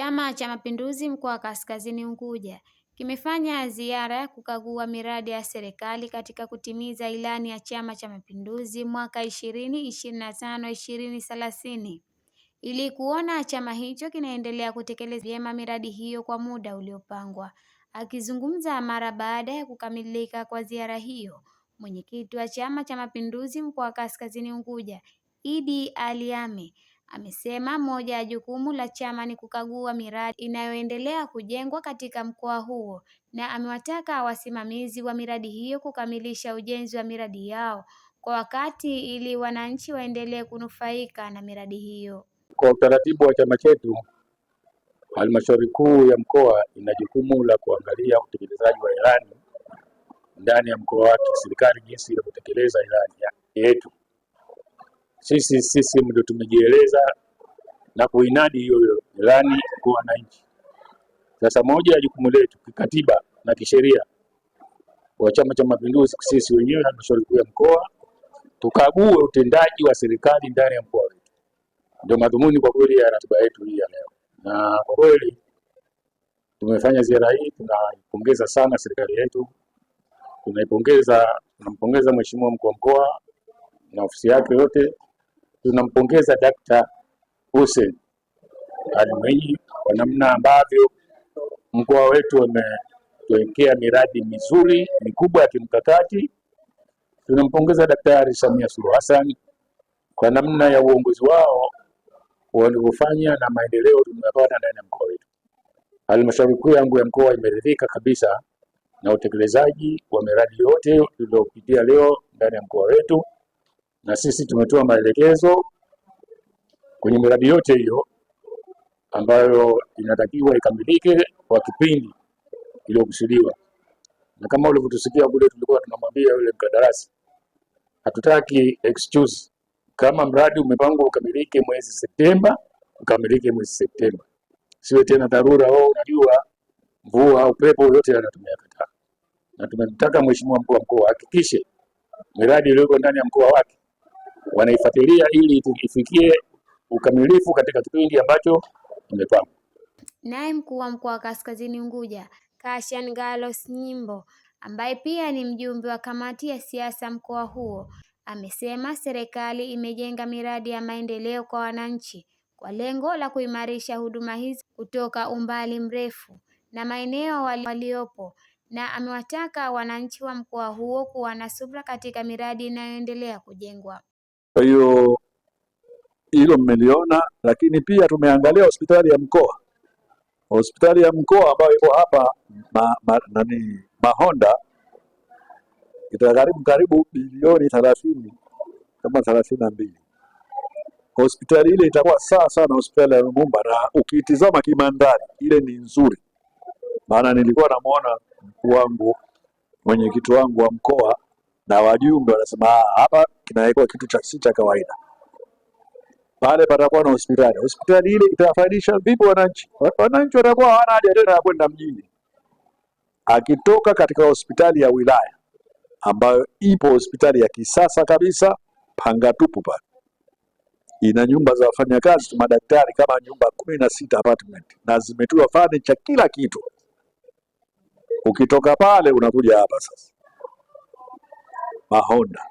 Chama cha Mapinduzi mkoa wa Kaskazini Unguja kimefanya ziara ya kukagua miradi ya serikali katika kutimiza ilani ya Chama cha Mapinduzi mwaka 2025-2030 ili kuona chama hicho kinaendelea kutekeleza vyema miradi hiyo kwa muda uliopangwa. Akizungumza mara baada ya kukamilika kwa ziara hiyo, mwenyekiti wa Chama cha Mapinduzi mkoa wa Kaskazini Unguja, Idi Aliame, amesema moja ya jukumu la chama ni kukagua miradi inayoendelea kujengwa katika mkoa huo, na amewataka wasimamizi wa miradi hiyo kukamilisha ujenzi wa miradi yao kwa wakati ili wananchi waendelee kunufaika na miradi hiyo. Kwa utaratibu wa chama chetu, halmashauri kuu ya mkoa ina jukumu la kuangalia utekelezaji wa ilani ndani ya mkoa wake, serikali jinsi ya kutekeleza ilani yetu. Sisi ndio tumejieleza na kuinadi hiyo ilani kwa wananchi. Sasa moja ya jukumu letu kikatiba na kisheria wa Chama cha Mapinduzi, sisi wenyewe halmashauri kuu ya mkoa tukague utendaji wa serikali ndani ya mkoa wetu. Ndio madhumuni kwa kweli ya ratiba yetu hii ya leo. Na kwa kweli tumefanya ziara hii, tunaipongeza sana serikali yetu. Tunampongeza Mheshimiwa mkuu wa mkoa na ofisi yake yote. Tunampongeza Dr. Hussein Ali Mwinyi kwa namna ambavyo mkoa wetu umetuwekea miradi mizuri mikubwa ya kimkakati. Tunampongeza Daktari Samia Suluhu Hassan kwa namna ya uongozi wao waliofanya na maendeleo tunayopata ndani ya mkoa wetu. Halmashauri kuu yangu ya mkoa imeridhika kabisa na utekelezaji wa miradi yote iliyopitia leo ndani ya mkoa wetu, na sisi tumetoa maelekezo kwenye miradi yote hiyo ambayo inatakiwa ikamilike kwa kipindi iliyokusudiwa. Na kama ulivyotusikia kule, tulikuwa tunamwambia yule mkandarasi, hatutaki excuse. Kama mradi umepangwa ukamilike mwezi Septemba, ukamilike mwezi Septemba. Siwe tena dharura unajua mvua au pepo yote yanatumia kataa. Na tumemtaka Mheshimiwa mkuu wa mkoa hakikishe miradi iliyoko ndani ya mkoa wake wanaifuatilia ili ifikie ukamilifu katika kipindi ambacho imepangwa. Naye mkuu wa mkoa wa Kaskazini Unguja, Kashan Galos Nyimbo, ambaye pia ni mjumbe wa kamati ya siasa mkoa huo, amesema serikali imejenga miradi ya maendeleo kwa wananchi kwa lengo la kuimarisha huduma hizi kutoka umbali mrefu na maeneo waliopo, na amewataka wananchi wa mkoa huo kuwa na subira katika miradi inayoendelea kujengwa. Kwa hiyo hilo mmeliona, lakini pia tumeangalia hospitali ya mkoa. Hospitali ya mkoa ambayo iko hapa Mahonda karibu bilioni 30 kama 32. Hospitali ile itakuwa sawa sana hospitali ya Lumumba, na ukitizama kimandari ile ni nzuri. Maana nilikuwa namuona mkuu wangu, mwenyekiti wangu wa mkoa na wajumbe wanasema hapa kinawekwa kitu cha kawaida. Pale patakuwa na hospitali. Hospitali ile itafaidisha vipi wananchi? Wananchi watakuwa hawana haja tena ya kwenda mjini. Akitoka katika hospitali ya wilaya ambayo ipo hospitali ya kisasa kabisa, panga tupu pale. Ina nyumba za wafanyakazi madaktari kama nyumba 16 apartment na zimetiwa furniture kila kitu. Ukitoka pale unakuja hapa sasa Mahonda.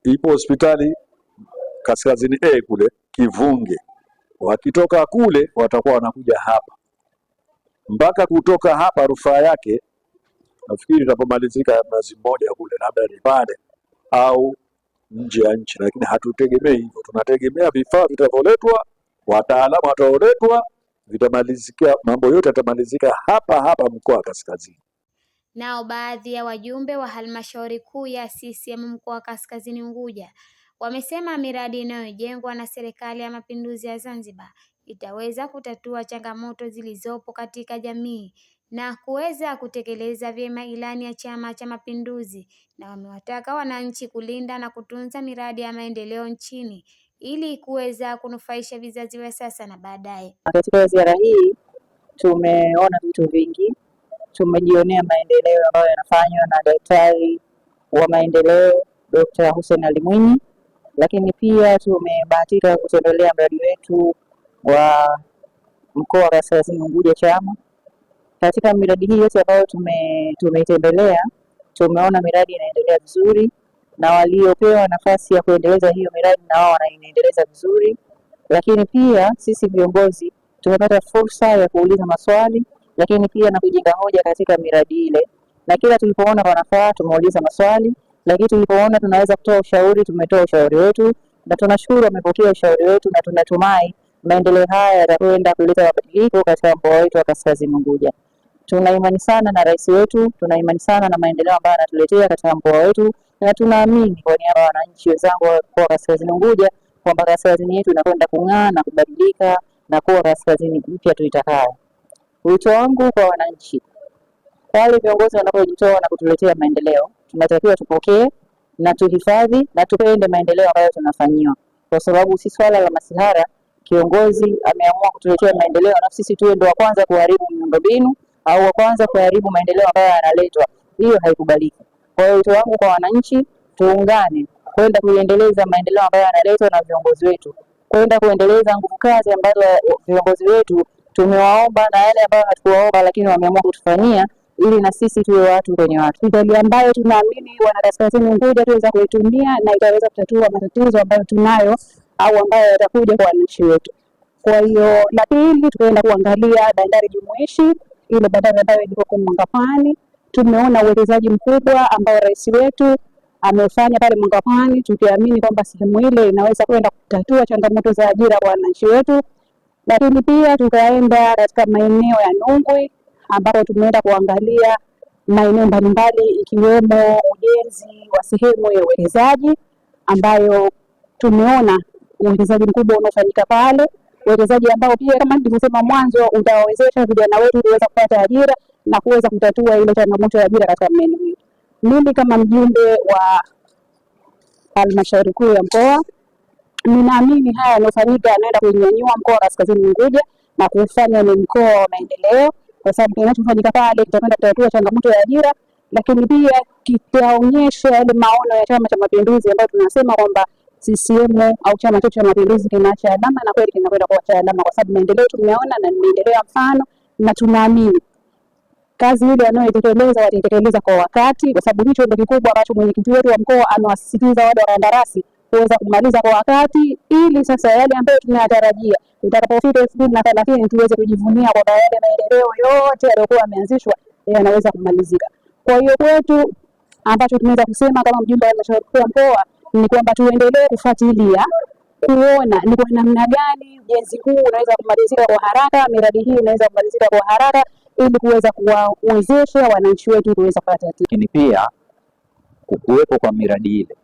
Ipo hospitali Kaskazini kule Kivunge. Wakitoka kule watakuwa wanakuja hapa. Mpaka kutoka hapa rufaa yake nafikiri itapomalizika mwezi mmoja kule, labda ni pale au nje ya nchi, lakini hatutegemei hivyo. Tunategemea vifaa vitavoletwa, wataalamu wataoletwa, vitamalizikia, mambo yote yatamalizika hapa mkoa wa Kaskazini. Nao baadhi ya wajumbe wa halmashauri kuu ya CCM mkoa wa Kaskazini Unguja wamesema miradi inayojengwa na serikali ya Mapinduzi ya Zanzibar itaweza kutatua changamoto zilizopo katika jamii na kuweza kutekeleza vyema ilani ya Chama cha Mapinduzi, na wamewataka wananchi kulinda na kutunza miradi ya maendeleo nchini ili kuweza kunufaisha vizazi vya sasa na baadaye. Katika ziara hii tumeona vitu vingi, tumejionea maendeleo ambayo yanafanywa na daktari wa maendeleo Dr. Hussein Ali Mwinyi, lakini pia tumebahatika kutembelea mradi wetu wa mkoa wa Kaskazini Unguja chama. Katika miradi hii yote ambayo tumeitembelea, tumeona miradi inaendelea vizuri, na waliopewa nafasi ya kuendeleza hiyo miradi na wao wanaendeleza vizuri. Lakini pia sisi viongozi tumepata fursa ya kuuliza maswali, lakini pia na kujenga hoja katika miradi ile, na kila tulipoona wanafaa tumeuliza maswali, lakini tulipoona tunaweza kutoa ushauri tumetoa ushauri wetu, na tunashukuru wamepokea ushauri wetu, na tunatumai maendeleo haya yatakwenda kuleta mabadiliko katika mkoa wetu wa Kaskazini Unguja. Tuna imani sana na rais wetu, tuna imani sana na maendeleo ambayo anatuletea katika mkoa wetu, na tunaamini kwa niaba ya wananchi wenzangu wa Kaskazini Unguja kwamba kaskazini yetu inakwenda kung'aa na kubadilika na kuwa kaskazini mpya tuitakayo. Wito wangu kwa wananchi, pale viongozi wanapojitoa na kutuletea maendeleo, tunatakiwa tupokee na tuhifadhi na tupende maendeleo ambayo tunafanyiwa, kwa sababu si swala la masihara. Kiongozi ameamua kutuletea maendeleo na sisi tuwe ndio wa kwanza kuharibu miundombinu au wa kwanza kuharibu maendeleo ambayo yanaletwa, hiyo haikubaliki. Kwa hiyo wito wangu kwa wananchi, tuungane kwenda kuendeleza maendeleo ambayo yanaletwa na viongozi wetu, kwenda kuendeleza nguvu kazi ambazo viongozi wetu tumewaomba na yale ambayo hatukuwaomba lakini wameamua kutufanyia, ili na sisi tuwe watu kwenye watu. Hospitali ambayo tunaamini wana Kaskazini Unguja tuweza kuitumia na itaweza kutatua matatizo ambayo tunayo au ambayo yatakuja kwa wananchi wetu. Kwa hiyo la pili, tukaenda kuangalia bandari jumuishi, ile bandari ambayo iko kwa Mwangapani. Tumeona uwekezaji mkubwa ambao rais wetu amefanya pale Mwangapani, tukiamini kwamba sehemu ile inaweza kwenda kutatua changamoto za ajira kwa wananchi wetu. Lakini pia tukaenda katika maeneo ya Nungwi ambapo tumeenda kuangalia maeneo mbalimbali ikiwemo ujenzi wa sehemu ya uwekezaji ambayo tumeona uwekezaji mkubwa unaofanyika pale, uwekezaji ambao pia kama nilivyosema mwanzo utawawezesha vijana wetu kuweza kupata ajira na kuweza kutatua ile changamoto ya ajira katika maeneo hili. Mimi kama mjumbe wa halmashauri kuu ya mkoa, ninaamini haya yanayofanyika yanaenda kunyanyua mkoa wa Kaskazini Unguja na kufanya ni mkoa wa maendeleo, kwa sababu kinachofanyika pale kitakwenda kutatua changamoto ya ajira, lakini pia kitaonyesha yale maono ya Chama cha Mapinduzi ambayo tunasema kwamba CCM au Chama cha Mapinduzi kinaacha alama, na kweli kinakwenda kuacha alama, kwa sababu maendeleo tumeona na maendeleo ya mfano, na tunaamini kazi ile wanayoitekeleza wataitekeleza kwa wakati, kwa sababu hicho ndio kikubwa ambacho mwenyekiti wetu wa mkoa anawasisitiza wale wakandarasi kuweza kumaliza kwa wakati, ili sasa yale ambayo tunayatarajia itakapofika 2030 tuweze kujivunia kwamba yale maendeleo yote yaliyokuwa yameanzishwa yanaweza kumalizika. Kwa hiyo kwetu ambacho tunaweza kusema kama mjumbe wa halmashauri kuu ya mkoa ni kwamba tuendelee kufuatilia kuona ni kwa namna gani ujenzi huu unaweza kumalizika kwa haraka, miradi hii inaweza kumalizika kwa haraka, ili kuweza kuwawezesha wananchi wetu kuweza kupata. Lakini pia kuwepo kwa miradi ile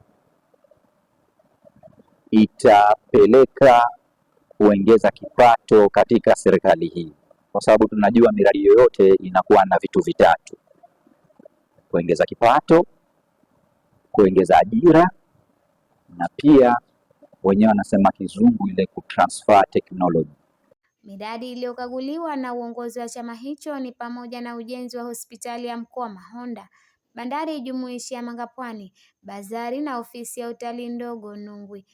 itapeleka kuongeza kipato katika serikali hii, kwa sababu tunajua miradi yoyote inakuwa na vitu vitatu: kuongeza kipato, kuongeza ajira, na pia wenyewe wanasema kizungu ile kutransfer technology. Miradi iliyokaguliwa na uongozi wa chama hicho ni pamoja na ujenzi wa hospitali ya mkoa Mahonda, bandari jumuishi ya Mangapwani, bazari na ofisi ya utalii ndogo Nungwi.